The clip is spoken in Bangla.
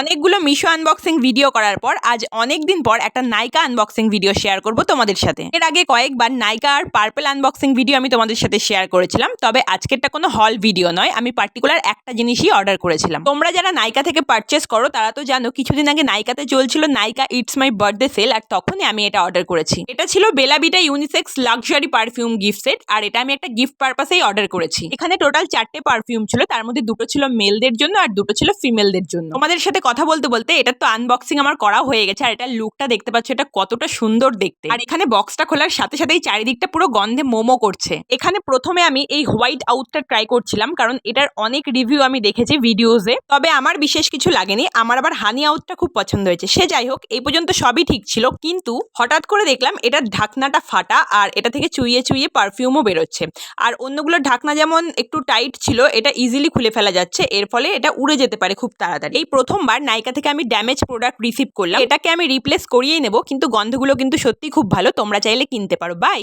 অনেকগুলো মিশো আনবক্সিং ভিডিও করার পর আজ অনেক দিন পর একটা নাইকা আনবক্সিং ভিডিও শেয়ার করব তোমাদের সাথে। এর আগে কয়েকবার নাইকা আর পার্পল আনবক্সিং ভিডিও আমি তোমাদের সাথে শেয়ার করেছিলাম, তবে আজকেরটা কোনো হল ভিডিও নয়, আমি পার্টিকুলার একটা জিনিসই অর্ডার করেছিলাম। তোমরা যারা নাইকা থেকে পারচেস করো তারা তো জানো কিছুদিন আগে নাইকাতে চলছিল Nykaa it's my birthday sale, আর তখনই আমি এটা অর্ডার করেছি। এটা ছিল Bella Vita unisex luxury perfume gift set, আর এটা আমি একটা গিফট পারপাসেই অর্ডার করেছি। এখানে টোটাল 4টে পারফিউম ছিল, তার মধ্যে দুটো ছিল মেলদের জন্য আর দুটো ছিল ফিমেলদের জন্য। তোমাদের সাথে কথা বলতে বলতে এটার তো আনবক্সিং আমার করা হয়ে গেছে, আর এটার লুকটা দেখতে পাচ্ছ, এটা কতটা সুন্দর দেখতে। আর এখানে বক্সটা খোলার সাথে সাথেই চারিদিকটা পুরো গন্ধে মোমো করছে। এখানে প্রথমে আমি এই হোয়াইট আউটটা ট্রাই করছিলাম, কারণ এটার অনেক রিভিউ আমি দেখেছি ভিডিওসে, তবে আমার বিশেষ কিছু লাগেনি। আমার আবার হানি আউটটা খুব পছন্দ হয়েছে। সে যাই হোক, এই পর্যন্ত সবই ঠিক ছিল, কিন্তু হঠাৎ করে দেখলাম এটার ঢাকনাটা ফাটা, আর এটা থেকে চুইয়ে চুইয়ে পারফিউমও বেরোচ্ছে। আর অন্যগুলোর ঢাকনা যেমন একটু টাইট ছিল, এটা ইজিলি খুলে ফেলা যাচ্ছে, এর ফলে এটা উড়ে যেতে পারে খুব তাড়াতাড়ি। এই প্রথমবার নাইকা থেকে আমি ড্যামেজ প্রোডাক্ট রিসিভ করলাম। এটাকে আমি রিপ্লেস করিয়েই নেব, কিন্তু গন্ধগুলো কিন্তু সত্যি খুব ভালো, তোমরা চাইলে কিনতে পারো। বাই।